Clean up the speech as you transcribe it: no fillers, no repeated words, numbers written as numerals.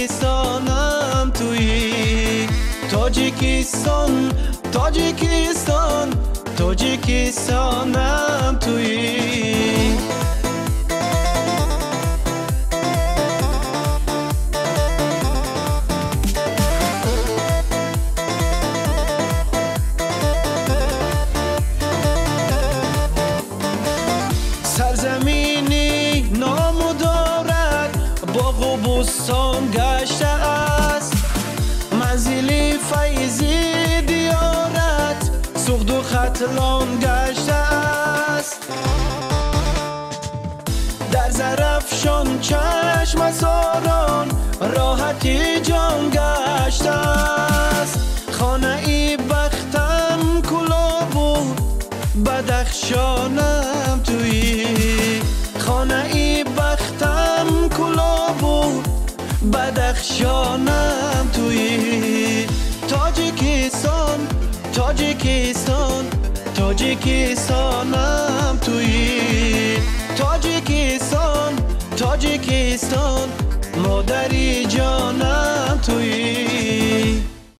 تاجیکستانم تویی. تاجیکستان تاجیکستان تاجیکستانم تویی. سرزمینی نام دارد، باغ و بستان گشته است، منزلی فیضی دیارت، سوخت و ختلان گشته است. در زرفشان چشم ساران راحتی جان گشته است. خانه ای بختم کلا بود، بدخشانم تویی. خانه ای بختم کلا بود، بدخشانم تویی. تاجیکستان تاجیکستان تاجیکستانم تویی. تاجیکستان تاجیکستان مادری جانم تویی.